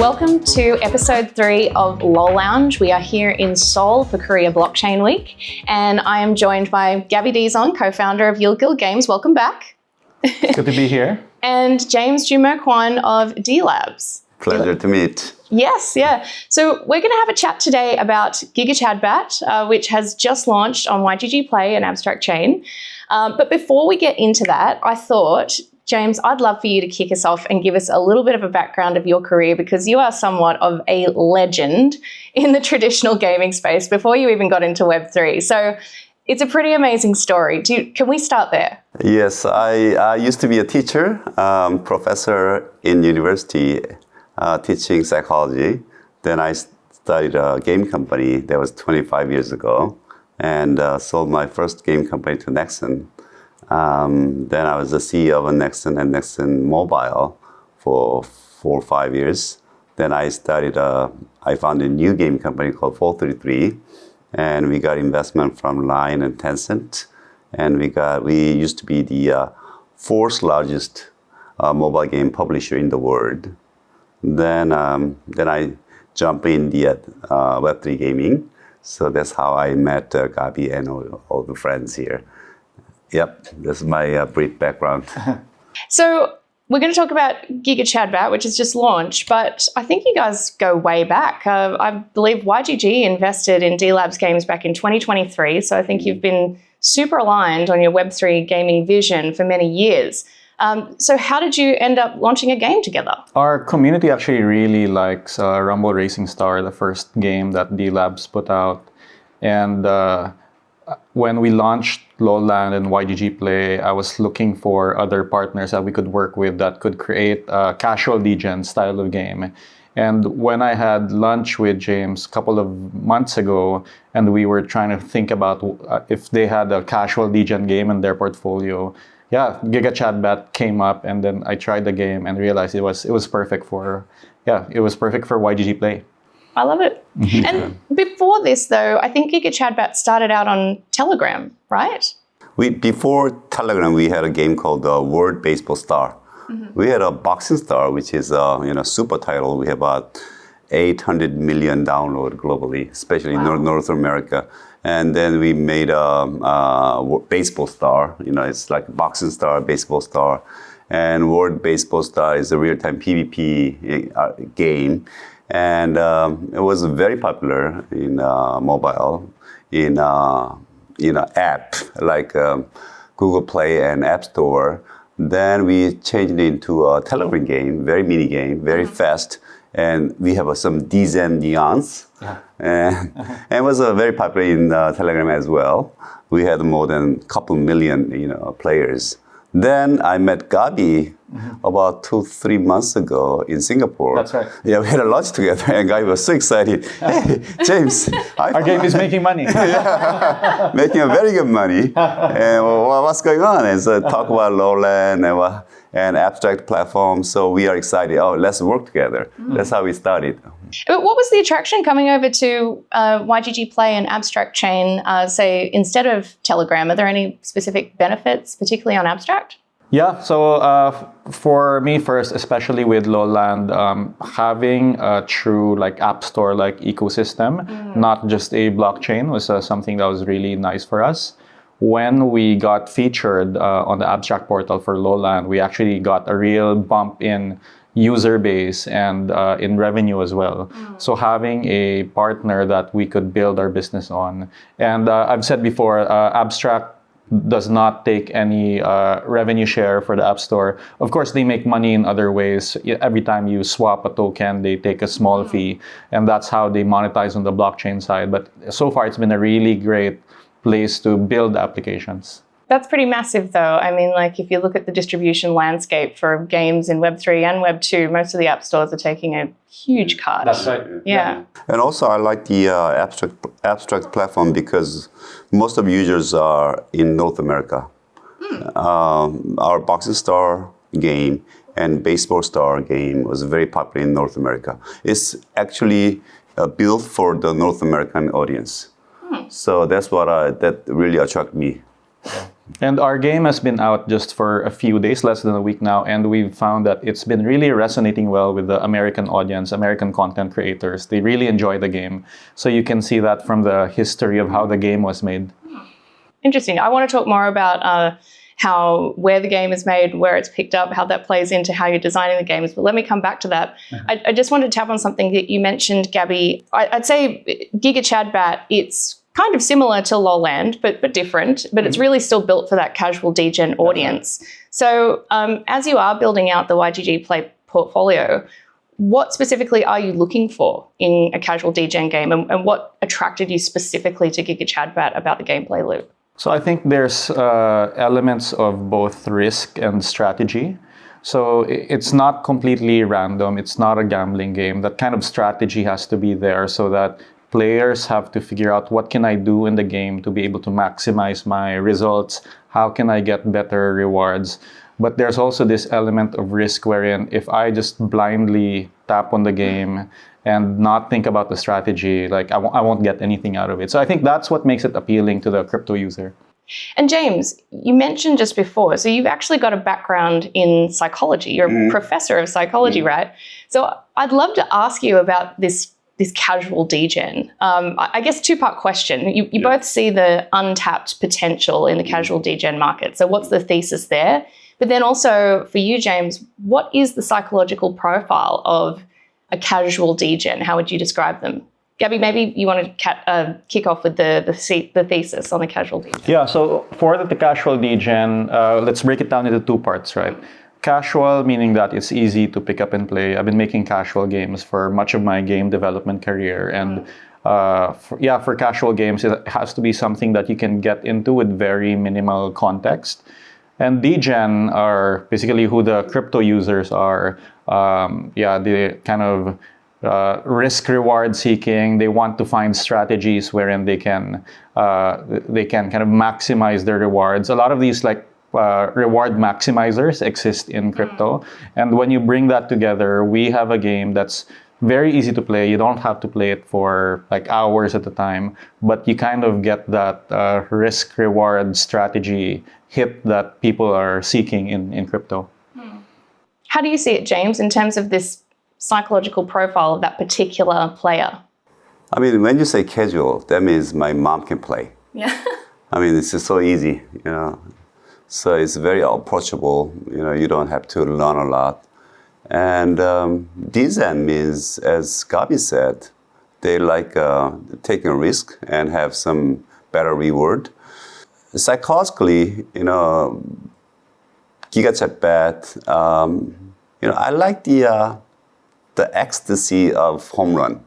Welcome to episode 3 of LOL Lounge. We are here in Seoul for Korea Blockchain Week, and I am joined by Gabby Dizon, co-founder of Delabs Games. Welcome back. Good to be here. And James Joonmo Kwon of Delabs. Pleasure to meet. Yes, yeah. So we're going to have a chat today about GIGACHADBAT, which has just launched on YGG Play and Abstract Chain. But before we get into that, I thought, James, I'd love for you to kick us off and give us a little bit of a background of your career, because you are somewhat of a legend in the traditional gaming space before you even got into Web3. So it's a pretty amazing story. Can we start there? Yes, I used to be a teacher, professor in university, teaching psychology. Then I started a game company that was 25 years ago, and sold my first game company to Nexon. Then I was the CEO of Nexon and Nexon Mobile for 4 or 5 years. Then I founded a new game company called 433, and we got investment from Line and Tencent. And we used to be the fourth largest mobile game publisher in the world. Then I jumped in the Web3 gaming. So that's how I met Gabby and all the friends here. Yep, that's my brief background. So we're going to talk about GIGACHADBAT, which has just launched, but I think you guys go way back. I believe YGG invested in Delabs Games back in 2023, so I think you've been super aligned on your Web3 gaming vision for many years. So how did you end up launching a game together? Our community actually really likes Rumble Racing Star, the first game that Delabs put out. And when we launched Lowland and YGG Play, I was looking for other partners that we could work with that could create a casual Degen style of game. And when I had lunch with James a couple of months ago, and we were trying to think about if they had a casual Degen game in their portfolio, GIGACHADBAT came up, and then I tried the game and realized it was perfect for YGG Play. I love it. Mm-hmm. And before this, though, I think GIGACHADBAT started out on Telegram, right? Before Telegram, we had a game called World Baseball Star. Mm-hmm. We had a Boxing Star, which is a super title. We have about 800 million downloads globally, especially in North America. And then we made a Baseball Star. It's like Boxing Star, Baseball Star. And World Baseball Star is a real-time PvP game. And it was very popular in mobile, in app like Google Play and App Store. Then we changed it into a Telegram game, very mini game, very fast, and we have some Degen neons, and it was very popular in Telegram as well. We had more than a couple million, players. Then I met Gabby about 2-3 months ago in Singapore. That's right. Yeah, we had a lunch together, and Gabby was so excited. Hey, James, our game is making money. Yeah, making a very good money. And what's going on? And so talk about Lowland and abstract platforms. So we are excited. Oh, let's work together. That's how we started. But what was the attraction coming over to YGG Play and Abstract Chain, say, instead of Telegram? Are there any specific benefits, particularly on Abstract? Yeah, so for me first, especially with Lowland, having a true app store ecosystem, not just a blockchain, was something that was really nice for us. When we got featured on the Abstract portal for Lowland, we actually got a real bump in user base and in revenue as well. So having a partner that we could build our business on. And I've said before, Abstract does not take any revenue share for the App Store. Of course, they make money in other ways. Every time you swap a token, they take a small fee, and that's how they monetize on the blockchain side. But so far, it's been a really great place to build applications. That's pretty massive, though. I mean, if you look at the distribution landscape for games in Web3 and Web2, most of the app stores are taking a huge cut. That's right. Yeah. And also, I like the abstract platform because most of users are in North America. Our Boxing Star game and Baseball Star game was very popular in North America. It's actually built for the North American audience. So that's what that really attracted me. And our game has been out just for a few days, less than a week now, and we've found that it's been really resonating well with the American audience, American content creators. They really enjoy the game. So you can see that from the history of how the game was made. Interesting. I want to talk more about where the game is made, where it's picked up, how that plays into how you're designing the games. But let me come back to that. I just wanted to tap on something that you mentioned, Gabby. I'd say GIGACHADBAT, it's kind of similar to Lowland, but different. But it's really still built for that casual Degen audience. So as you are building out the YGG Play portfolio, what specifically are you looking for in a casual Degen game, and what attracted you specifically to GIGACHADBAT about the gameplay loop? So I think there's elements of both risk and strategy. So it's not completely random. It's not a gambling game. That kind of strategy has to be there so that players have to figure out what can I do in the game to be able to maximize my results? How can I get better rewards? But there's also this element of risk wherein if I just blindly tap on the game and not think about the strategy, like I won't get anything out of it. So I think that's what makes it appealing to the crypto user. And James, you mentioned just before, so you've actually got a background in psychology. You're a professor of psychology, right? So I'd love to ask you about this casual Degen. I guess two-part question. You both see the untapped potential in the casual Degen market. So what's the thesis there? But then also for you, James, what is the psychological profile of a casual Degen? How would you describe them? Gabby, maybe you want to kick off with the thesis on the casual Degen. Yeah, so for the casual Degen, let's break it down into two parts, right? Casual, meaning that it's easy to pick up and play. I've been making casual games for much of my game development career. And for casual games, it has to be something that you can get into with very minimal context. And Degen are basically who the crypto users are. The kind of risk-reward seeking. They want to find strategies wherein they can kind of maximize their rewards. A lot of these reward maximizers exist in crypto. And when you bring that together, we have a game that's very easy to play. You don't have to play it for like hours at a time, but you kind of get that risk-reward strategy hit that people are seeking in crypto. How do you see it, James, in terms of this psychological profile of that particular player? I mean, when you say casual, that means my mom can play. Yeah. I mean, it's just so easy, So it's very approachable. You don't have to learn a lot. And Degen means, as Gabby said, they like taking a risk and have some better reward. Psychologically, GIGACHADBAT, I like the ecstasy of home run.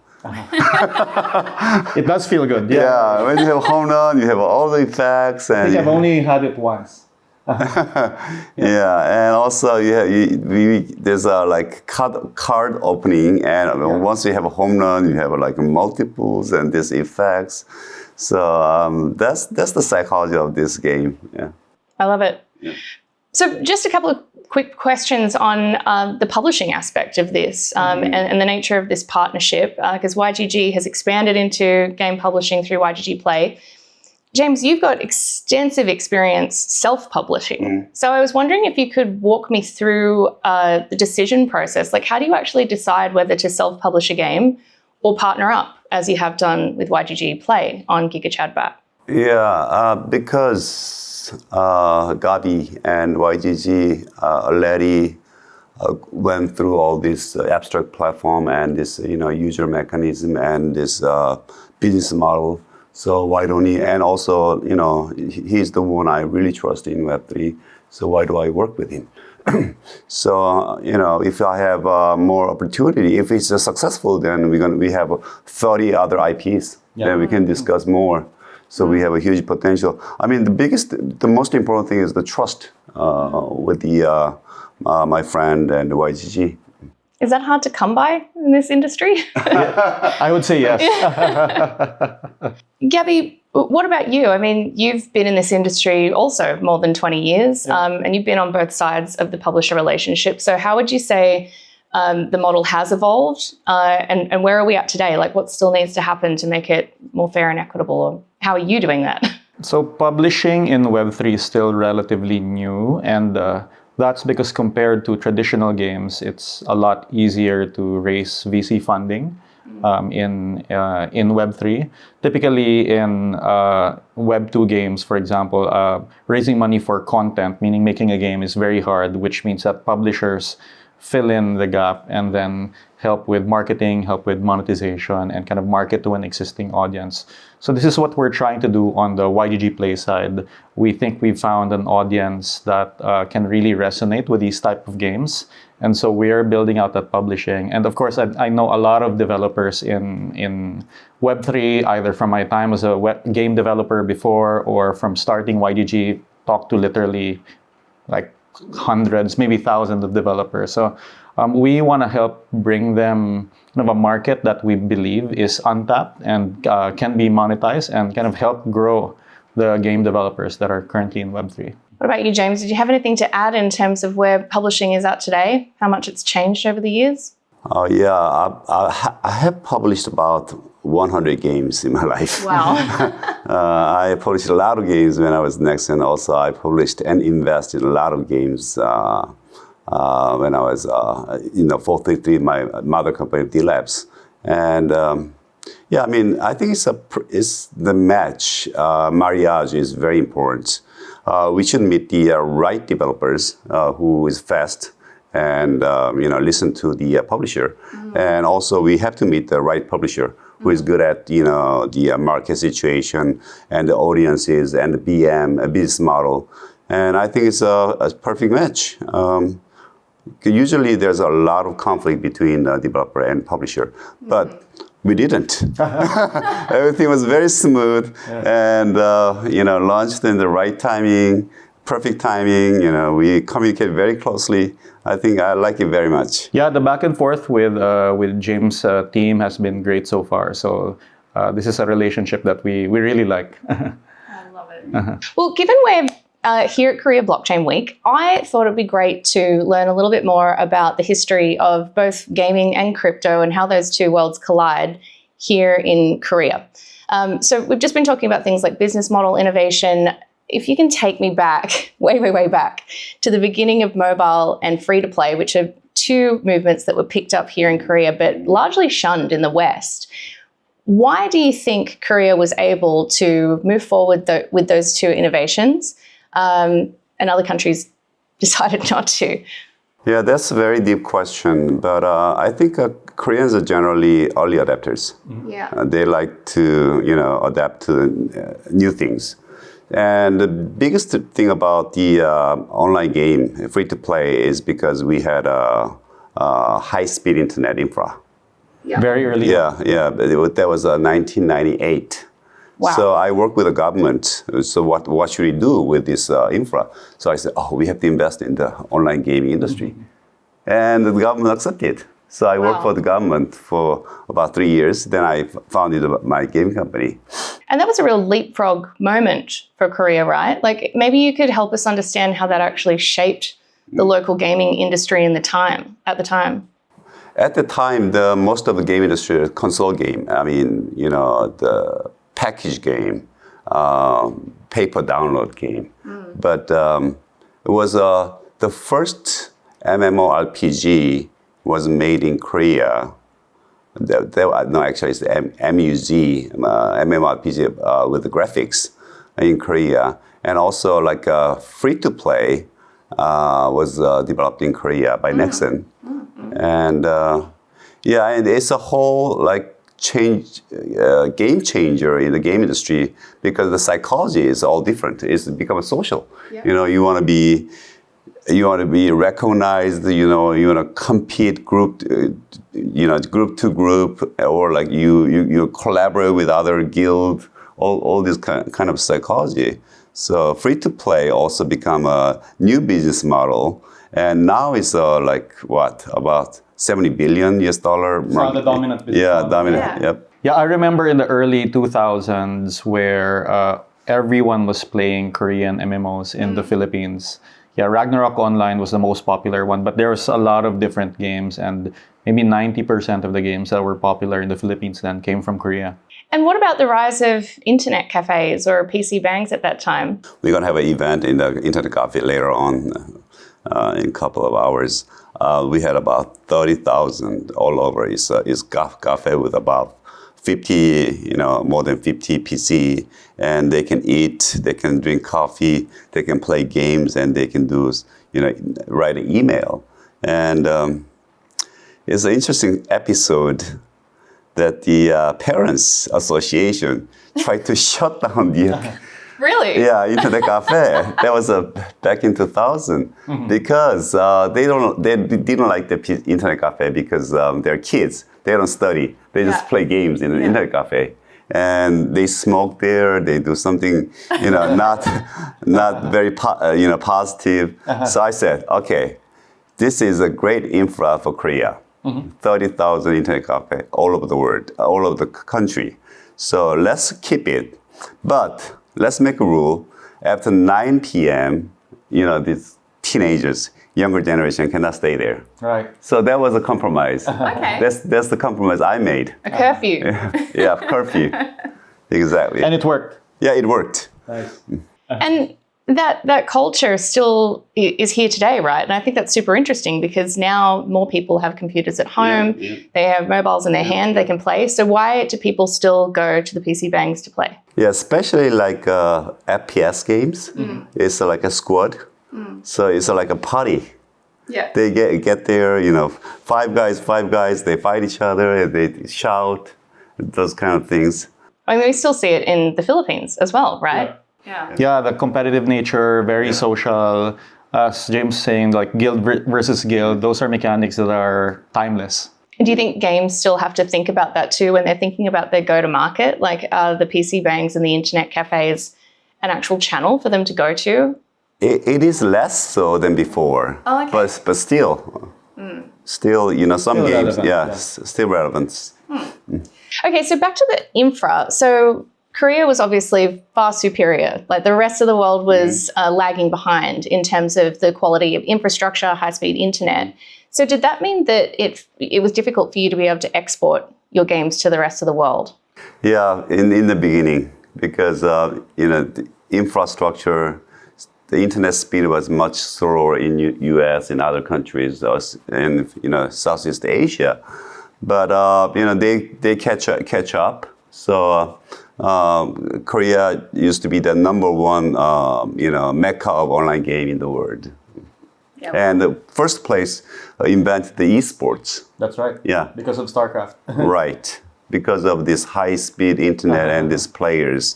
It does feel good. Yeah, when you have home run, you have all the effects. And I think I've only had it once. And also there's a card opening, and once you have a home run, you have multiples and these effects. So that's the psychology of this game. Yeah, I love it. Yeah. So just a couple of quick questions on the publishing aspect of this and the nature of this partnership, because YGG has expanded into game publishing through YGG Play. James, you've got extensive experience self-publishing. So I was wondering if you could walk me through the decision process. Like, how do you actually decide whether to self-publish a game or partner up, as you have done with YGG Play on GIGACHADBAT? Yeah, because Gabby and YGG already went through all this abstract platform and this user mechanism and this business model. So why don't he? And also, he's the one I really trust in Web3. So why do I work with him? So if I have more opportunity, if it's successful, then we have 30 other IPs. Then we can discuss more. So we have a huge potential. I mean, the most important thing is the trust with my friend and YGG. Is that hard to come by in this industry? I would say yes. Gabby, what about you? I mean, you've been in this industry also more than 20 years, and you've been on both sides of the publisher relationship. So how would you say the model has evolved, and where are we at today? Like, what still needs to happen to make it more fair and equitable? Or how are you doing that? So publishing in Web3 is still relatively new, and that's because compared to traditional games, it's a lot easier to raise VC funding in Web3. Typically in Web2 games, for example, raising money for content, meaning making a game, is very hard, which means that publishers fill in the gap and then help with marketing, help with monetization, and kind of market to an existing audience. So this is what we're trying to do on the YGG Play side. We think we've found an audience that can really resonate with these type of games. And so we're building out that publishing. And of course, I know a lot of developers in Web3, either from my time as a game developer before or from starting YGG, talk to literally like hundreds, maybe thousands of developers. So we want to help bring them kind of a market that we believe is untapped and can be monetized, and kind of help grow the game developers that are currently in Web3. What about you, James? Did you have anything to add in terms of where publishing is at today? How much it's changed over the years? Oh yeah, I have published about 100 games in my life. Wow. I published a lot of games when I was Nexon. Also, I published and invested in a lot of games when I was, 433, my mother company, Delabs. And yeah, I mean, I think it's the marriage is very important. We should meet the right developers who is fast and listen to the publisher. And also we have to meet the right publisher who is good at the market situation and the audiences and the BM, a business model. And I think it's a perfect match. Usually there's a lot of conflict between developer and publisher, but we didn't. Everything was very smooth, and launched in the right timing, perfect timing. We communicate very closely. I think I like it very much. Yeah, the back and forth with James' team has been great so far. So this is a relationship that we really like. I love it. Well, given we're here at Korea Blockchain Week, I thought it'd be great to learn a little bit more about the history of both gaming and crypto and how those two worlds collide here in Korea. So we've just been talking about things like business model innovation. If you can take me back, way back, to the beginning of mobile and free-to-play, which are two movements that were picked up here in Korea but largely shunned in the West. Why do you think Korea was able to move forward with those two innovations and other countries decided not to? Yeah, that's a very deep question, but I think Koreans are generally early adapters. Yeah. They like to, adapt to new things. And the biggest thing about the online game, free-to-play, is because we had a high-speed internet infra. Yeah. Very early. Yeah. That was 1998. Wow. So I worked with the government. So what should we do with this infra? So I said, we have to invest in the online gaming industry. And the government accepted. So I worked for the government for about 3 years. Then I founded my gaming company. And that was a real leapfrog moment for Korea, right? Like, maybe you could help us understand how that actually shaped the local gaming industry at the time. At the time, most of the game industry was console game. I mean, the package game, paper download game. But it was the first MMORPG was made in Korea. Actually, it's the MUZ, MMORPG with the graphics in Korea. And also, like free-to-play was developed in Korea by Nexon. And and it's a whole game changer in the game industry because the psychology is all different. It's become a social. Yeah. You want to be recognized. You want to compete group to group, or like you collaborate with other guild. All this kind of psychology. So free to play also become a new business model, and now it's about $70 billion US dollar market. The dominant business model. Dominant. Yeah. Yep. Yeah, I remember in the early 2000s where everyone was playing Korean MMOs in the Philippines. Yeah, Ragnarok Online was the most popular one, but there was a lot of different games, and maybe 90% of the games that were popular in the Philippines then came from Korea. And what about the rise of internet cafes or PC bangs at that time? We're going to have an event in the internet cafe later on in a couple of hours. We had about 30,000 all over. It's cafe with about 50, more than 50 PC, and they can eat, they can drink coffee, they can play games, and they can do, write an email. And it's an interesting episode that the Parents Association tried to shut down the Really? Yeah, internet cafe. That was back in 2000 because they didn't like the internet cafe because they're kids. They don't study. They just play games in the internet cafe, and they smoke there. They do something, not very positive. So I said, okay, this is a great infra for Korea. 30,000 internet cafe all over the world, all over the country. So let's keep it, but let's make a rule. After 9 p.m., these teenagers, younger generation cannot stay there. Right. So that was a compromise. Okay. That's the compromise I made. A curfew. Yeah, curfew. Exactly. And it worked. Yeah, it worked. Nice. And that culture still is here today, right? And I think that's super interesting because now more people have computers at home. They have mobiles in their hand, they can play. So why do people still go to the PC bangs to play? Yeah, especially like FPS games. It's like a squad. So it's like a party. Yeah. They get there, five guys, they fight each other, they shout, those kind of things. I mean, we still see it in the Philippines as well, right? Yeah, the competitive nature, very social. As James saying, like guild versus guild, those are mechanics that are timeless. And do you think games still have to think about that too when they're thinking about their go-to-market? Like the PC bangs and the internet cafes an actual channel for them to go to? It is less so than before. Oh, okay. But still, some Still games, relevant, still relevant. Okay, so back to the infra. So Korea was obviously far superior. Like the rest of the world was lagging behind in terms of the quality of infrastructure, high-speed internet. So did that mean that it was difficult for you to be able to export your games to the rest of the world? Yeah, in the beginning, because the infrastructure, the internet speed was much slower in U.S. and other countries, and Southeast Asia. But they catch up. So Korea used to be the number one mecca of online game in the world. Yeah. And the first place invented the esports. That's right. Yeah. Because of StarCraft. Right. Because of this high-speed internet and these players.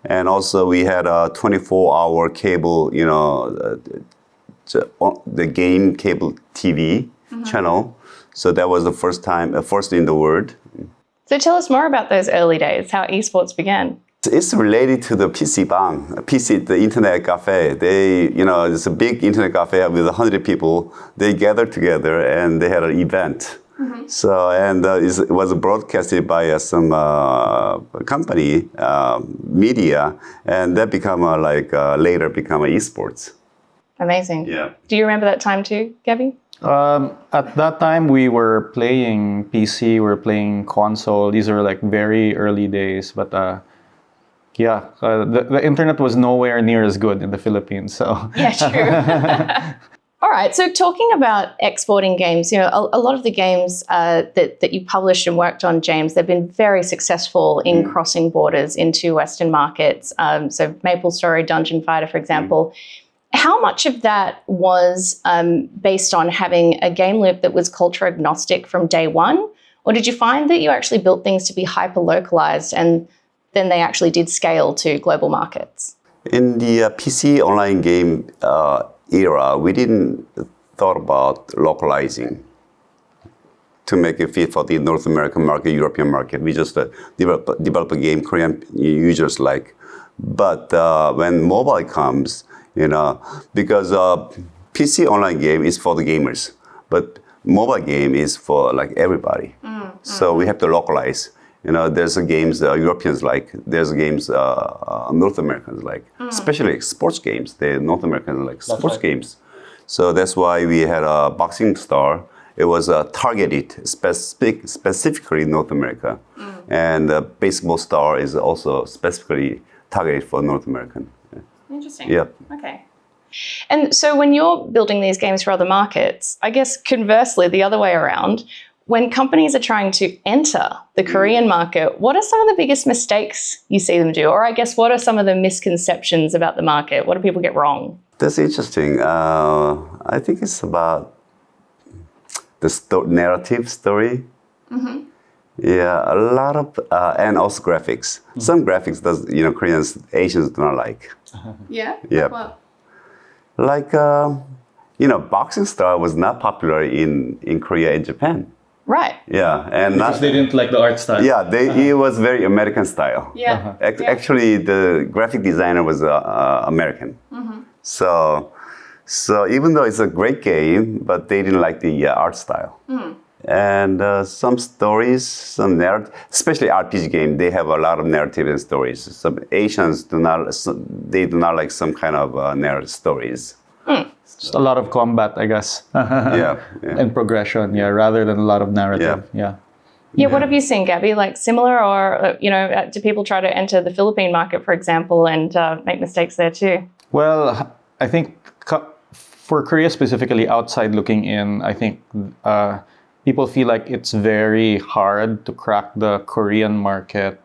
And also we had a 24-hour cable, the game cable TV channel. So that was the first in the world. So tell us more about those early days, how esports began. It's related to the PC bang, the internet cafe. It's a big internet cafe with 100 people. They gathered together and they had an event. So, it was broadcasted by some company, media, and that later become esports. Amazing. Yeah. Do you remember that time too, Gabby? At that time, we were playing PC, we were playing console. These are like very early days, but the internet was nowhere near as good in the Philippines. So Yeah, true. All right, so talking about exporting games, a lot of the games that you published and worked on, James, they've been very successful in crossing borders into Western markets. So MapleStory, Dungeon Fighter, for example. How much of that was based on having a game loop that was culture agnostic from day one? Or did you find that you actually built things to be hyper-localized and then they actually did scale to global markets? In the PC online game era, we didn't thought about localizing to make it fit for the North American market, European market. We just develop a game Korean users like. But when mobile comes, because PC online game is for the gamers, but mobile game is for like everybody. So we have to localize. There's games Europeans like. There's games North Americans like, especially sports games. The North Americans like sports games. So that's why we had a Boxing Star. It was targeted specifically North America. And Baseball Star is also specifically targeted for North American. Interesting. Yep. Okay. And so when you're building these games for other markets, I guess conversely, the other way around, when companies are trying to enter the Korean market, what are some of the biggest mistakes you see them do? Or I guess, what are some of the misconceptions about the market? What do people get wrong? That's interesting. I think it's about the narrative story. Mm-hmm. Yeah, a lot of, and also graphics. Some graphics does, Koreans, Asians do not like. Yeah? Yeah. Like what? Like, Boxing Star was not popular in Korea and Japan. Right. Yeah, and Because they didn't like the art style. Yeah, it was very American style. Yeah. Actually, the graphic designer was American. Mm-hmm. So even though it's a great game, but they didn't like the art style. Mm. And some stories, some narrative, especially RPG game, they have a lot of narrative and stories. Some Asians do not like some kind of narrative stories. Mm. Just a lot of combat, I guess. Yeah. And progression, rather than a lot of narrative. Yeah, what have you seen, Gabby? Like similar, or do people try to enter the Philippine market, for example, and make mistakes there too? Well, I think for Korea specifically, outside looking in, I think people feel like it's very hard to crack the Korean market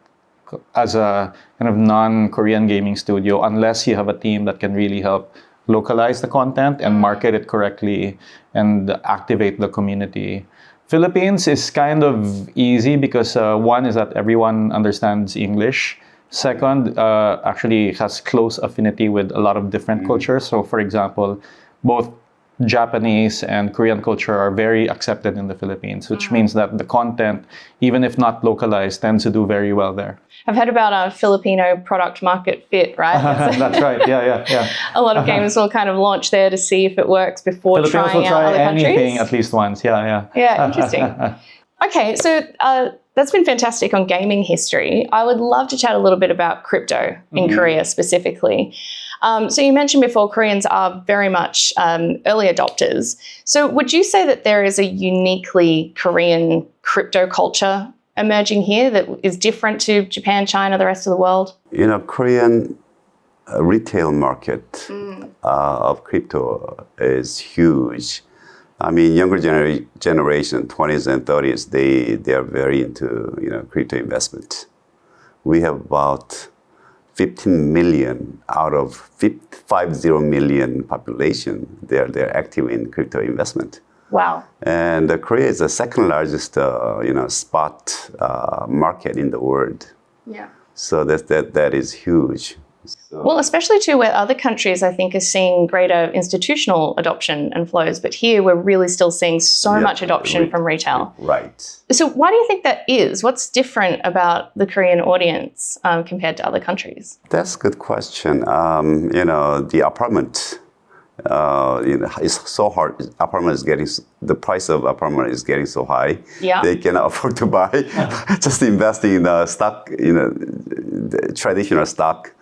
as a kind of non-Korean gaming studio unless you have a team that can really help localize the content and market it correctly and activate the community. Philippines is kind of easy because one is that everyone understands English. Second, actually has close affinity with a lot of different cultures. So for example, both Japanese and Korean culture are very accepted in the Philippines, which means that the content, even if not localized, tends to do very well there. I've heard about a Filipino product market fit, right? That's right. Yeah. A lot of games will kind of launch there to see if it works before Filipinos trying will out try other anything countries. at least once. Yeah. Yeah, interesting. Okay, so that's been fantastic on gaming history. I would love to chat a little bit about crypto in Korea specifically. So you mentioned before Koreans are very much early adopters. So would you say that there is a uniquely Korean crypto culture emerging here that is different to Japan, China, the rest of the world? Korean retail market of crypto is huge. I mean, younger generation, 20s and 30s, they are very into crypto investment. We have about 15 million out of 50 million population. They're active in crypto investment. Wow. And Korea is the second largest spot market in the world. Yeah. So that is huge. So, Well, especially too where other countries, I think, are seeing greater institutional adoption and flows. But here we're really still seeing so much adoption from retail. right. So why do you think that is? What's different about the Korean audience compared to other countries? That's a good question. The apartment, it's so hard. The price of apartment is getting so high. Yeah. They cannot afford to buy. Just investing in the stock, the traditional stock.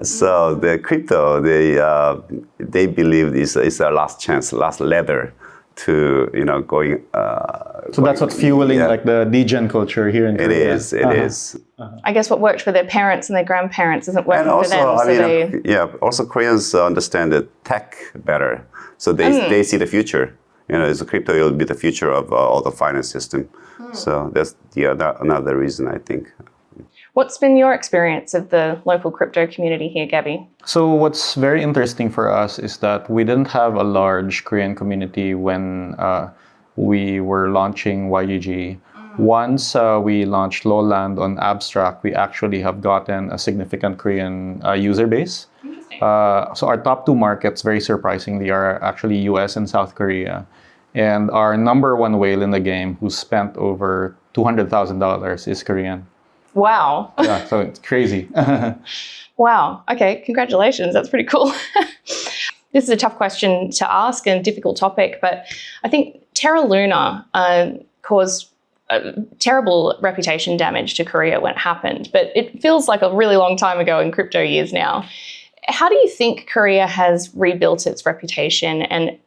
So the crypto, they believe is a last chance, last leather to going. So that's what's fueling like the Degen culture here in Korea. It is. I guess what worked for their parents and their grandparents isn't working And also, for them. also Koreans understand the tech better, so they see the future. As a crypto, it will be the future of all the finance system. So that's another reason, I think. What's been your experience of the local crypto community here, Gabby? So what's very interesting for us is that we didn't have a large Korean community when we were launching YGG. Once we launched Lowland on Abstract, we actually have gotten a significant Korean user base. So our top two markets, very surprisingly, are actually US and South Korea. And our number one whale in the game, who spent over $200,000, is Korean. Wow. Yeah, so it's crazy. Wow. Okay, congratulations. That's pretty cool. This is a tough question to ask and a difficult topic, but I think Terra Luna caused terrible reputation damage to Korea when it happened, but it feels like a really long time ago in crypto years now. How do you think Korea has rebuilt its reputation and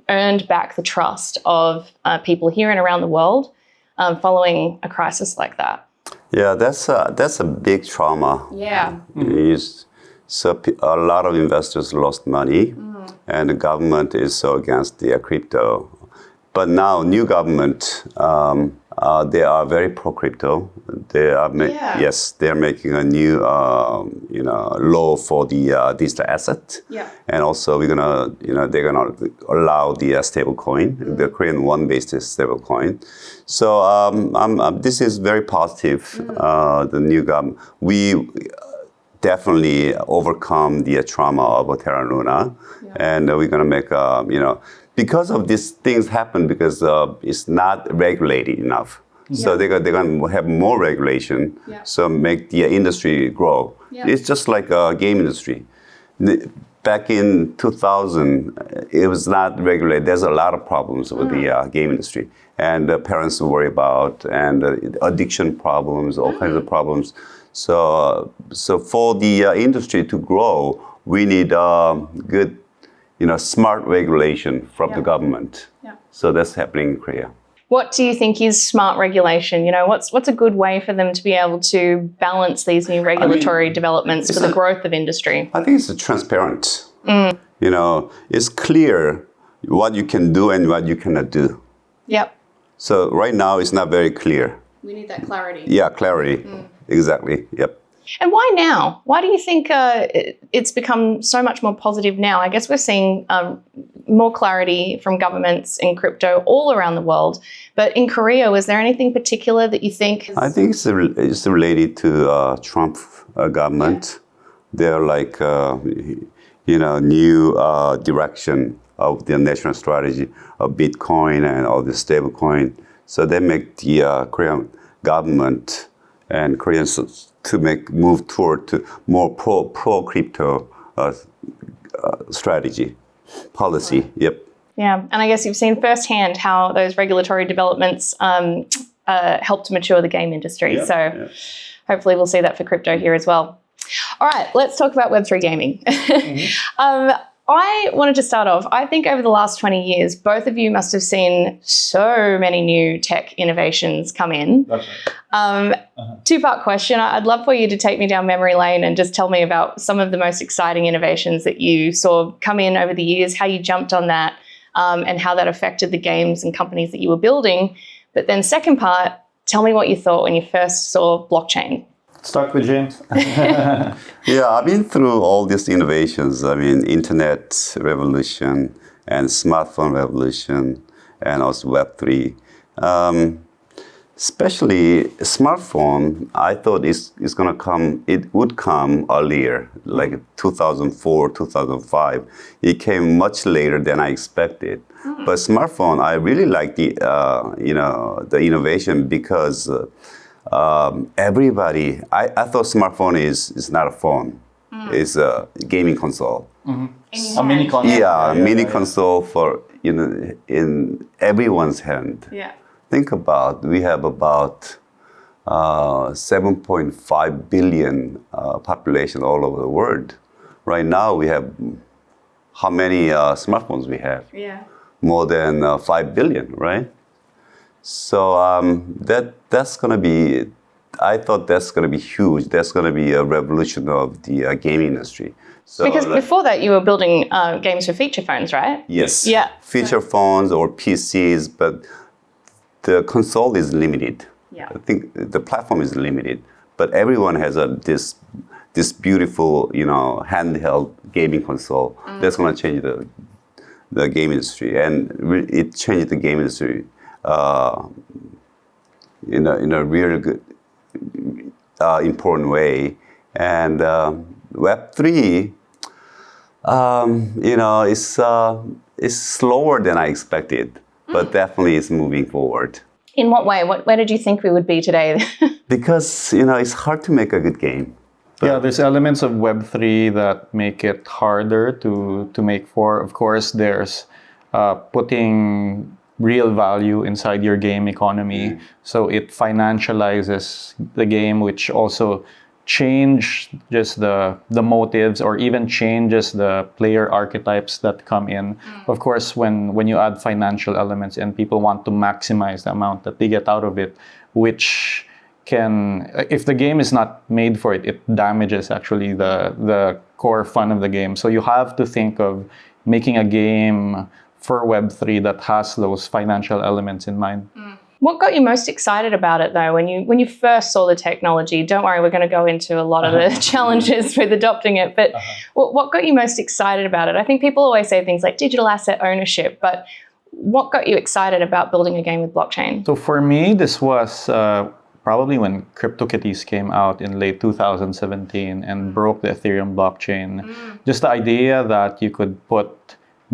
earned back the trust of people here and around the world following a crisis like that? Yeah, that's a big trauma. Yeah. So a lot of investors lost money, and the government is so against the crypto. But now, new government, they are very pro crypto. They are yes, they are making a new law for the digital asset. Yeah. And also they're gonna allow the stable coin, the Korean won-based stable coin. So this is very positive. The new government, we definitely overcome the trauma of Terra Luna, and we're gonna make because of these things happen because it's not regulated enough. So they're going to have more regulation, so make the industry grow. It's just like a game industry. Back in 2000, it was not regulated. There's a lot of problems with the game industry. And parents worry about, and addiction problems, all kinds of problems. So for the industry to grow, we need good, smart regulation from the government. So that's happening in Korea. What do you think is smart regulation? What's a good way for them to be able to balance these new regulatory developments for the growth of industry? I think it's transparent. It's clear what you can do and what you cannot do. Yep. So right now it's not very clear. We need that clarity. Yeah, clarity. Exactly. Yep. And why now? Why do you think it's become so much more positive now? I guess we're seeing more clarity from governments in crypto all around the world. But in Korea, was there anything particular that you think? I think it's related to Trump government. They're like, new direction of the national strategy of Bitcoin and all the stable coin. So they make the Korean government and Koreans to move toward to more pro crypto strategy policy. Yep. Yeah, and I guess you've seen firsthand how those regulatory developments help to mature the game industry. Hopefully we'll see that for crypto here as well. All right, let's talk about Web3 gaming. I wanted to start off, I think over the last 20 years, both of you must have seen so many new tech innovations come in. That's right. Two-part question. I'd love for you to take me down memory lane and just tell me about some of the most exciting innovations that you saw come in over the years, how you jumped on that, and how that affected the games and companies that you were building. But then second part, tell me what you thought when you first saw blockchain. Start with James. Yeah, I've been through all these innovations. I mean, internet revolution and smartphone revolution and also Web3. Especially smartphone, I thought it would come earlier, like 2004, 2005. It came much later than I expected. But smartphone, I really like the innovation because everybody, I thought smartphone is not a phone. It's a gaming console. A mini console. Yeah, mini console for in everyone's hand. Yeah. Think about, we have about 7.5 billion population all over the world. Right now we have, how many smartphones we have? Yeah. More than 5 billion, right? So that's going to be, I thought that's going to be huge. That's going to be a revolution of the gaming industry. So, because before that, you were building games for feature phones, right? Yes. Yeah. Feature phones or PCs, but the console is limited. Yeah. I think the platform is limited, but everyone has this beautiful, handheld gaming console. That's going to change the game industry, and it changed the game industry in a really good, important way. And Web3, it's slower than I expected, but definitely it's moving forward. In what way? Where did you think we would be today? Because, it's hard to make a good game. Yeah, there's elements of Web3 that make it harder to make for. Of course, there's putting real value inside your game economy. So it financializes the game, which also change just the motives or even changes the player archetypes that come in. Of course, when you add financial elements and people want to maximize the amount that they get out of it, which if the game is not made for it, it damages actually the core fun of the game. So you have to think of making a game for Web3 that has those financial elements in mind. What got you most excited about it, though, when you first saw the technology? Don't worry, we're going to go into a lot of the challenges with adopting it, but what got you most excited about it? I think people always say things like digital asset ownership, but what got you excited about building a game with blockchain? So for me, this was probably when CryptoKitties came out in late 2017 and broke the Ethereum blockchain. Just the idea that you could put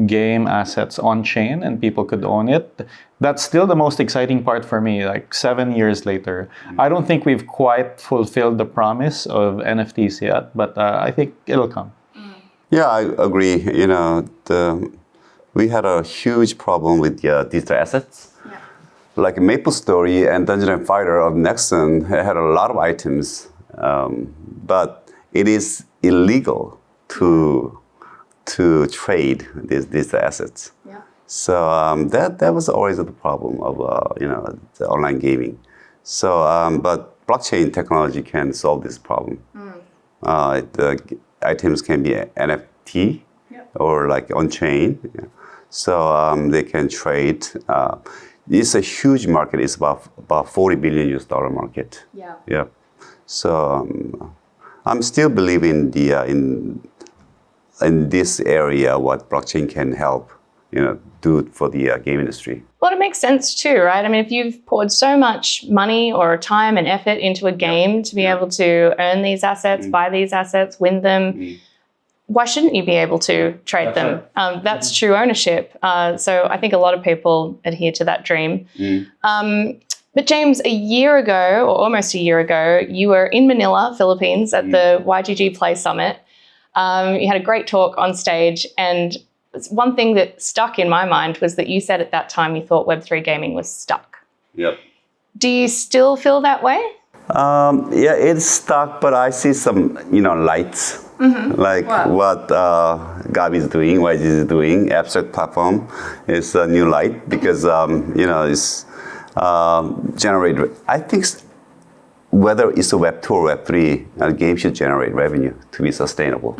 game assets on chain and people could own it. That's still the most exciting part for me, like 7 years later. I don't think we've quite fulfilled the promise of NFTs yet, but I think it'll come. Yeah, I agree. You know, we had a huge problem with digital assets. Yeah. Like MapleStory and Dungeon & Fighter of Nexon had a lot of items, but it is illegal to trade these assets. Yeah. So that was always the problem of the online gaming. So but blockchain technology can solve this problem. The items can be NFT or like on chain. Yeah. So they can trade. It's a huge market. It's about $40 billion market. Yeah. Yeah. So I'm still believing in this area, what blockchain can help, do for the game industry. Well, it makes sense too, right? I mean, if you've poured so much money or time and effort into a game to be able to earn these assets, buy these assets, win them, why shouldn't you be able to trade them? Right. That's true ownership. So I think a lot of people adhere to that dream. But James, a year ago, or almost a year ago, you were in Manila, Philippines, at the YGG Play Summit. You had a great talk on stage, and one thing that stuck in my mind was that you said at that time you thought Web3 gaming was stuck. Yep. Do you still feel that way? Yeah, it's stuck, but I see some, lights. Like what Gabby is doing, YGG is doing. Abstract platform is a new light because, it's generated. I think whether it's a Web 2 or Web 3, a game should generate revenue to be sustainable.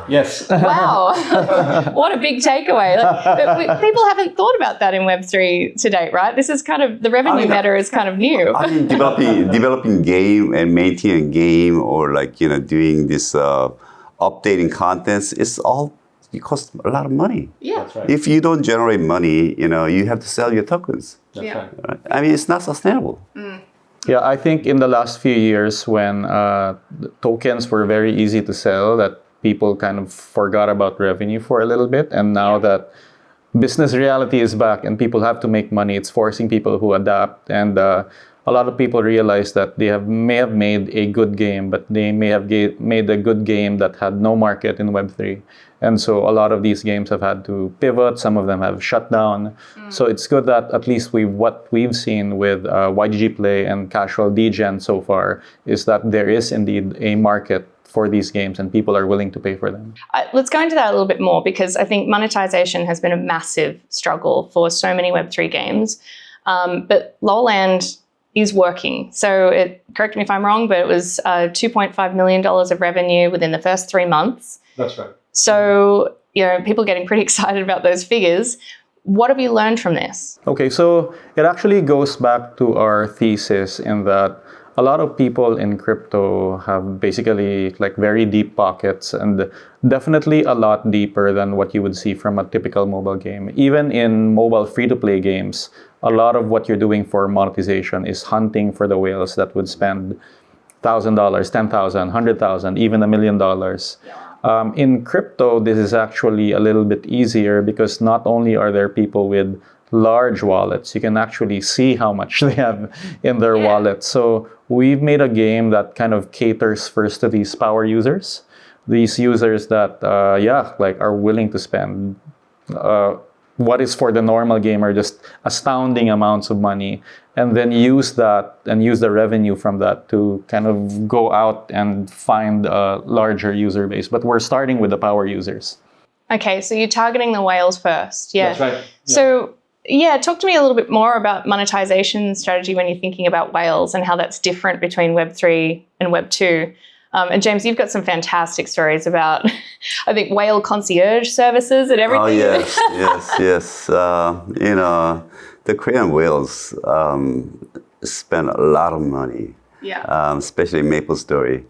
Yes. Wow, what a big takeaway. People haven't thought about that in Web 3 to date, right? This is kind of, the revenue meta is kind of new. I mean, developing game and maintaining a game or doing this updating contents, it costs a lot of money. Yeah. That's right. If you don't generate money, you have to sell your tokens. That's right. I mean, it's not sustainable. Yeah, I think in the last few years when tokens were very easy to sell, that people kind of forgot about revenue for a little bit. And now that business reality is back and people have to make money, it's forcing people who adapt. And a lot of people realize that they may have made a good game, but they may have made a good game that had no market in Web3. And so a lot of these games have had to pivot. Some of them have shut down. So it's good that at least what we've seen with YGG Play and casual Degen so far is that there is indeed a market for these games and people are willing to pay for them. Let's go into that a little bit more because I think monetization has been a massive struggle for so many Web3 games. But Lowland is working. So correct me if I'm wrong, but it was $2.5 million of revenue within the first 3 months. That's right. So, people are getting pretty excited about those figures. What have you learned from this? Okay, so it actually goes back to our thesis in that a lot of people in crypto have basically very deep pockets and definitely a lot deeper than what you would see from a typical mobile game. Even in mobile free-to-play games, a lot of what you're doing for monetization is hunting for the whales that would spend $1,000, $10,000, $100,000, even $1 million. In crypto, this is actually a little bit easier because not only are there people with large wallets, you can actually see how much they have in their wallet. So we've made a game that kind of caters first to these power users. These users that, are willing to spend what is for the normal gamer just astounding amounts of money, and then use that and use the revenue from that to kind of go out and find a larger user base. But we're starting with the power users. Okay, so you're targeting the whales first. Yeah. That's right. Yeah. So yeah, talk to me a little bit more about monetization strategy when you're thinking about whales and how that's different between Web3 and Web2. And James, you've got some fantastic stories about, I think, whale concierge services and everything. Oh, yes, yes. The Korean whales spend a lot of money, especially MapleStory.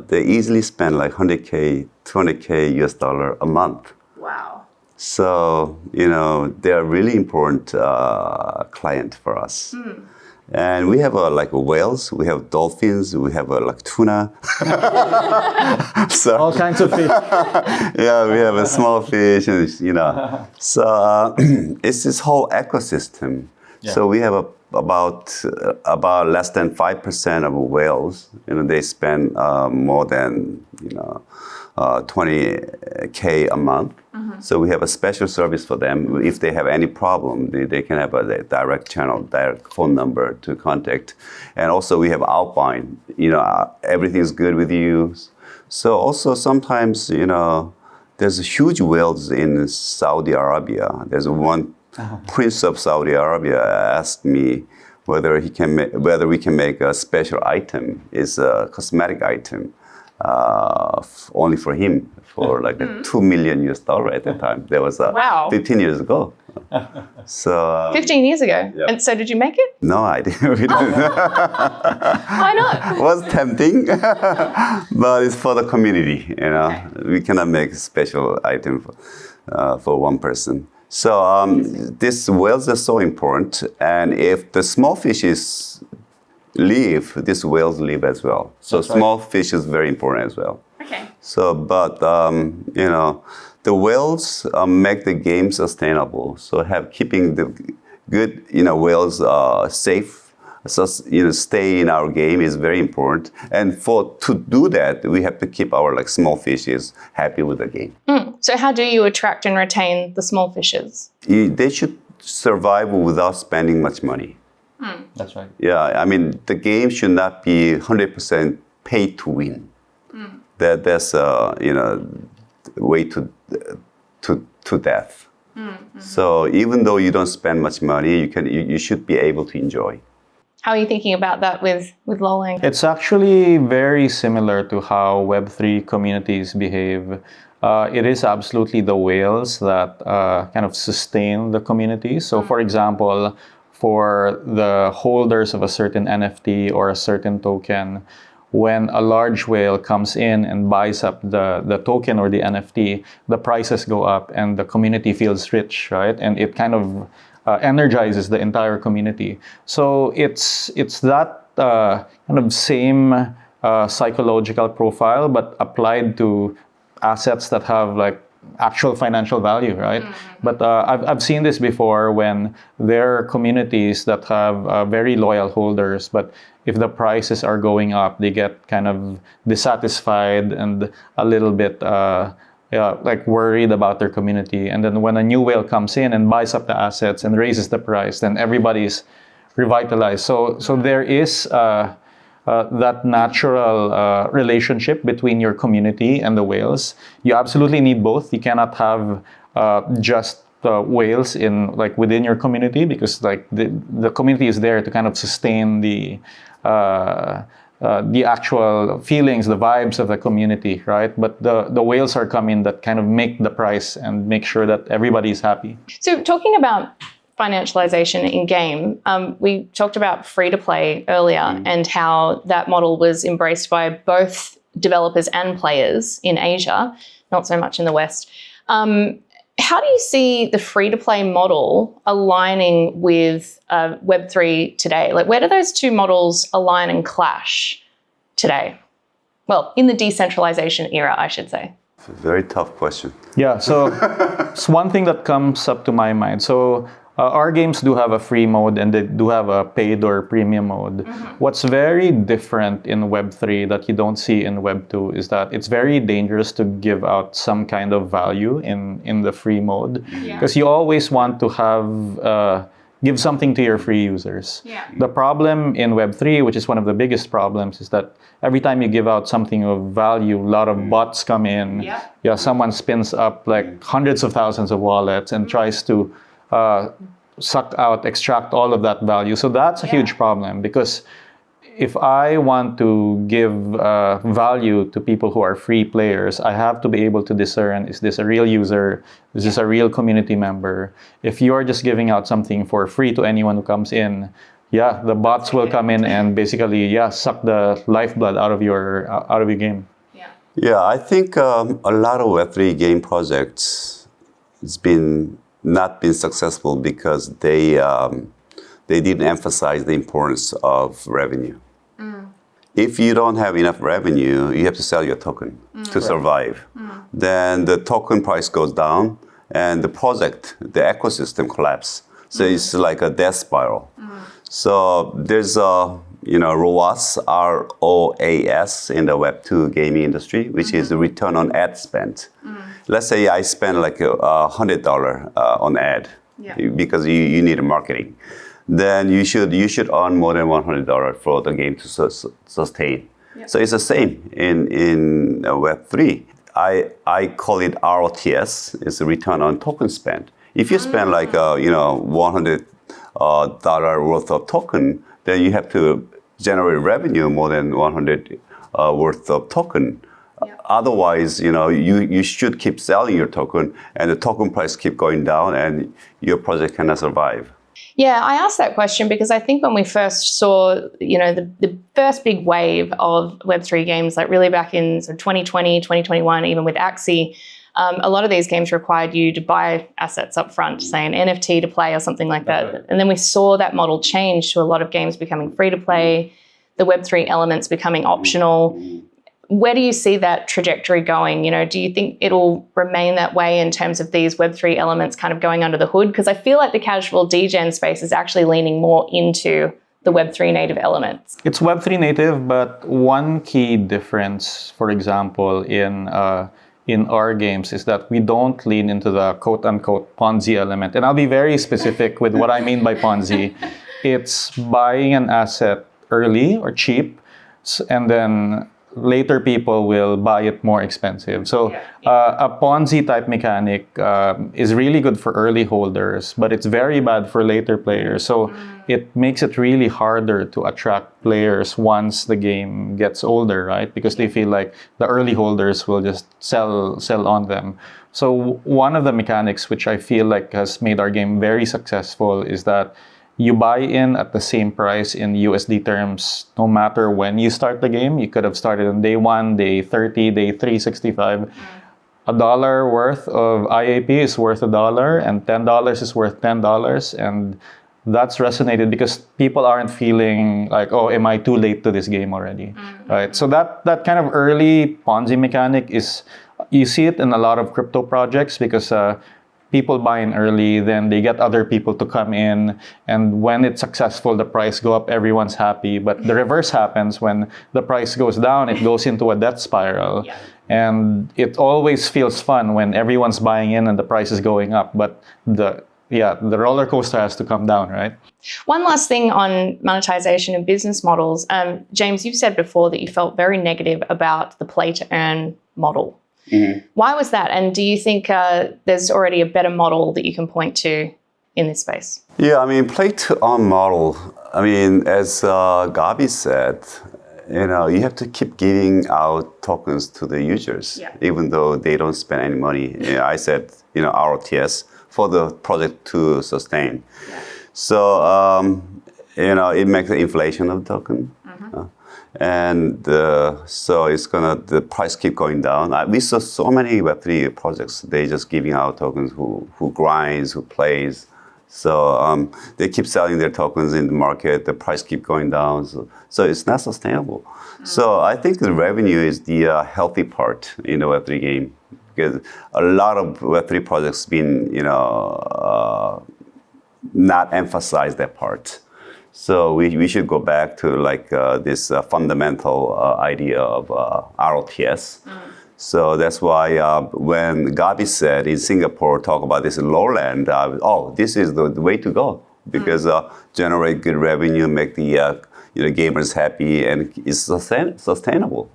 They easily spend like 100K, 200K US dollar a month. Wow. So, they are really important client for us. And we have whales, we have dolphins, we have tuna. So, All kinds of fish. yeah, we have a small fish, So it's this whole ecosystem. Yeah. So we have about less than 5% of whales. They spend more than 20K a month. So we have a special service for them. If they have any problem, they can have a direct channel, direct phone number to contact. And also we have outbound. Everything's good with you. So also sometimes there's huge whales in Saudi Arabia. There's one Prince of Saudi Arabia asked me whether we can make a special item. It's a cosmetic item only for him for like $2 million US at the time. That was 15 years ago. So 15 years ago. Yeah. And so did you make it? no, I didn't. We didn't. Why not? It was tempting, but it's for the community. We cannot make a special item for one person. So these whales are so important, and if the small fishes leave, these whales leave as well. So That's right. small fish is very important as well. Okay. So, but the whales make the game sustainable. So keeping the good whales safe. So stay in our game is very important, and to do that, we have to keep our small fishes happy with the game. So how do you attract and retain the small fishes? They should survive without spending much money. That's right. Yeah, I mean the game should not be 100% pay to win. That's way to death. So even though you don't spend much money, you should be able to enjoy. How are you thinking about that with Lolang? It's actually very similar to how Web3 communities behave. It is absolutely the whales that kind of sustain the community. So for example, for the holders of a certain NFT or a certain token, when a large whale comes in and buys up the token or the NFT, the prices go up and the community feels rich, right? And it kind of energizes the entire community. So it's that kind of same psychological profile, but applied to assets that have actual financial value, right? But I've seen this before when there are communities that have very loyal holders, but if the prices are going up, they get kind of dissatisfied and a little bit worried about their community. And then when a new whale comes in and buys up the assets and raises the price, then everybody's revitalized. So there is that natural relationship between your community and the whales. You absolutely need both. You cannot have just whales within your community, because the community is there to kind of sustain the actual feelings, the vibes of the community, right? But the whales are coming that kind of make the price and make sure that everybody's happy. So talking about financialization in game, we talked about free-to-play earlier and how that model was embraced by both developers and players in Asia, not so much in the West. How do you see the free-to-play model aligning with Web3 today? Where do those two models align and clash today? Well, in the decentralization era, I should say. It's a very tough question. Yeah, so it's one thing that comes up to my mind. So our games do have a free mode and they do have a paid or premium mode. What's very different in Web3 that you don't see in Web2 is that it's very dangerous to give out some kind of value in the free mode, because you always want to have give something to your free users. The problem in Web3, which is one of the biggest problems, is that every time you give out something of value, a lot of bots come in. Someone spins up hundreds of thousands of wallets and tries to suck out, extract all of that value. So that's a huge problem, because if I want to give value to people who are free players, I have to be able to discern, is this a real user? Is this a real community member? If you're just giving out something for free to anyone who comes in, the bots will come in and basically, suck the lifeblood out of your game. Yeah, I think a lot of Web3 game projects not been successful because they didn't emphasize the importance of revenue. If you don't have enough revenue, you have to sell your token to survive. Then the token price goes down and the project, the ecosystem collapses. So it's like a death spiral. So there's ROAS, ROAS in the Web2 gaming industry, which is the return on ad spent. Let's say I spend like $100 on ad because you need marketing. Then you should earn more than $100 for the game to sustain. So it's the same in Web3. I call it ROTS. It's a return on token spent. If you spend like $100 worth of token, then you have to generate revenue more than 100 worth of token. Otherwise, you should keep selling your token, and the token price keep going down, and your project cannot survive. Yeah, I asked that question because I think when we first saw, the first big wave of Web3 games, like really back in 2020, 2021, even with Axie, a lot of these games required you to buy assets up front, say an NFT to play or something like that. And then we saw that model change to a lot of games becoming free to play, the Web3 elements becoming optional. Where do you see that trajectory going? Do you think it'll remain that way in terms of these Web3 elements kind of going under the hood? Because I feel like the casual Degen space is actually leaning more into the Web3 native elements. It's Web3 native, but one key difference, for example, in our games is that we don't lean into the quote-unquote Ponzi element. And I'll be very specific with what I mean by Ponzi. It's buying an asset early or cheap, and then later people will buy it more expensive. So a Ponzi type mechanic is really good for early holders, but it's very bad for later players. So it makes it really harder to attract players once the game gets older, right? Because they feel like the early holders will just sell on them. So one of the mechanics which I feel like has made our game very successful is that you buy in at the same price in USD terms, no matter when you start the game. You could have started on day 1, day 30, day 365. $1 worth of IAP is worth $1, and $10 is worth $10. And that's resonated because people aren't feeling like, oh, am I too late to this game already? Right? So that kind of early Ponzi mechanic is, you see it in a lot of crypto projects because people buy in early, then they get other people to come in, and when it's successful, the price go up, everyone's happy. But the reverse happens when the price goes down, it goes into a death spiral. And it always feels fun when everyone's buying in and the price is going up, but the roller coaster has to come down, right? One last thing on monetization and business models. James, you've said before that you felt very negative about the play to earn model. Why was that? And do you think there's already a better model that you can point to in this space? Yeah, play to earn model. As Gabby said, you have to keep giving out tokens to the users, even though they don't spend any money. I said, ROTS for the project to sustain. So, it makes the inflation of the token. And so the price keep going down. We saw so many Web3 projects, they just giving out tokens who grinds, who plays. So they keep selling their tokens in the market, the price keep going down. So it's not sustainable. So I think the revenue is the healthy part in the Web3 game, because a lot of Web3 projects been, not emphasize that part. So we should go back to this fundamental idea of ROTS. So that's why when Gabby said in Singapore, talk about this lowland, this is the way to go, because generate good revenue, make the gamers happy, and it's sustainable.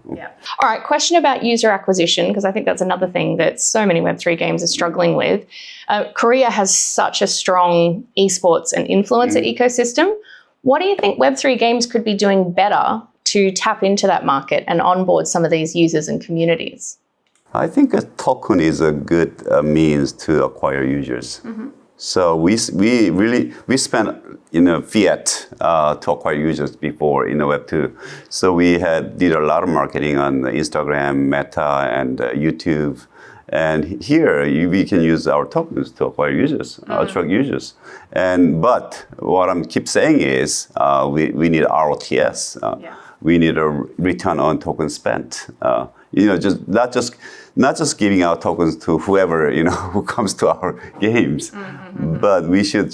All right, question about user acquisition, because I think that's another thing that so many Web3 games are struggling with. Korea has such a strong esports and influencer ecosystem. What do you think Web3 games could be doing better to tap into that market and onboard some of these users and communities? I think a token is a good means to acquire users. So we spent fiat to acquire users before in the Web2. So we did a lot of marketing on Instagram, Meta, and YouTube. And here we can use our tokens to acquire users, attract users. But what I keep saying is we need ROTS. We need a return on token spent. Just not just giving out tokens to whoever who comes to our games, but we should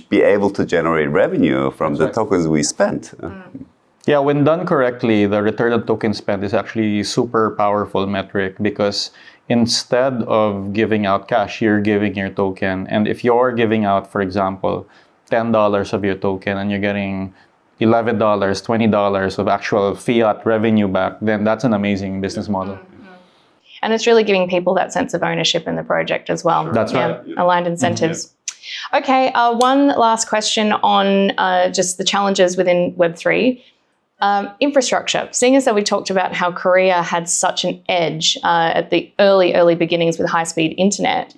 be able to generate revenue from the tokens we spent. Yeah, when done correctly, the return on token spent is actually a super powerful metric, because instead of giving out cash, you're giving your token. And if you're giving out, for example, $10 of your token and you're getting $11, $20 of actual fiat revenue back, then that's an amazing business model. And it's really giving people that sense of ownership in the project as well. That's right. Aligned incentives. Okay, one last question on just the challenges within Web3. Infrastructure. Seeing as though we talked about how Korea had such an edge at the early beginnings with high-speed internet,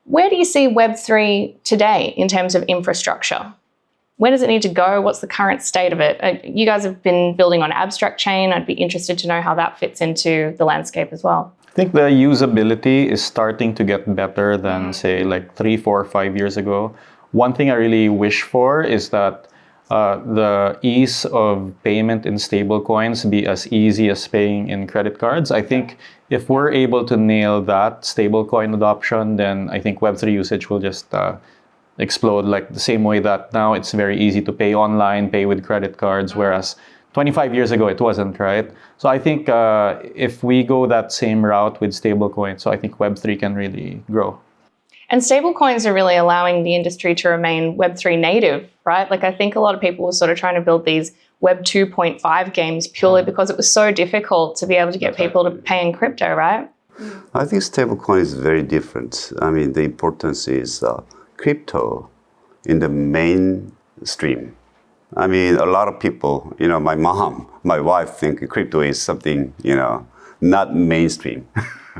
where do you see Web3 today in terms of infrastructure? Where does it need to go? What's the current state of it? You guys have been building on Abstract Chain. I'd be interested to know how that fits into the landscape as well. I think the usability is starting to get better than, say, like 3, 4, 5 years ago. One thing I really wish for is that the ease of payment in stablecoins be as easy as paying in credit cards. I think if we're able to nail that stablecoin adoption, then I think Web3 usage will just explode, like the same way that now it's very easy to pay online, pay with credit cards, whereas 25 years ago it wasn't, right? So I think if we go that same route with stablecoins, so I think Web3 can really grow. And stablecoins are really allowing the industry to remain Web3 native, right? Like I think a lot of people were sort of trying to build these Web 2.5 games purely because it was so difficult to be able to get people to pay in crypto, right? I think stablecoin is very different. I mean, the importance is crypto in the mainstream. I mean, a lot of people, my mom, my wife think crypto is something, not mainstream.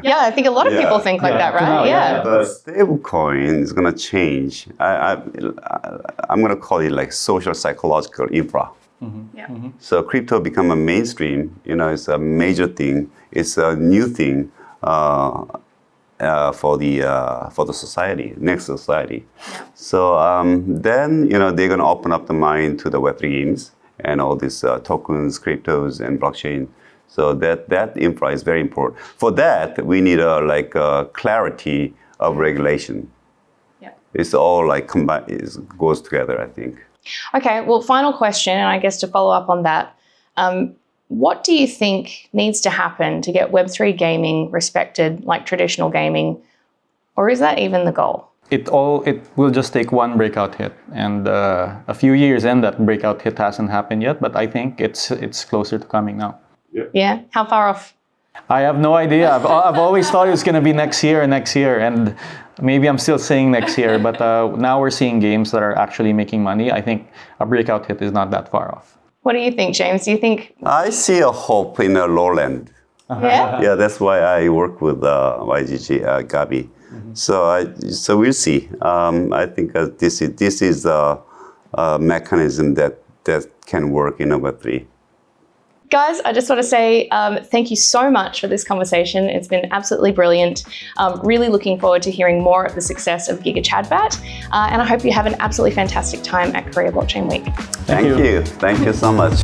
Yeah, I think a lot of people think like that, right? But stablecoin is going to change. I'm going to call it like social psychological infra. So crypto become a mainstream. It's a major thing. It's a new thing for the society, next society. So then they're going to open up the mind to the Web3 games and all these tokens, cryptos, and blockchain. So that infra is very important. For that, we need a clarity of regulation. It's all like combined, it goes together, I think. Okay, well, final question, and I guess to follow up on that, what do you think needs to happen to get Web3 gaming respected like traditional gaming, or is that even the goal? It will just take one breakout hit, and a few years in, that breakout hit hasn't happened yet, but I think it's closer to coming now. Yeah? How far off? I have no idea. I've always thought it was going to be next year, and maybe I'm still saying next year, but now we're seeing games that are actually making money. I think a breakout hit is not that far off. What do you think, James? Do you think... I see a hope in the lowland. Yeah, that's why I work with YGG, Gabby. So we'll see. I think this is a mechanism that can work in Web3. Guys, I just want to say thank you so much for this conversation. It's been absolutely brilliant. Really looking forward to hearing more of the success of GIGACHADBAT. And I hope you have an absolutely fantastic time at Korea Blockchain Week. Thank you. Thank you so much.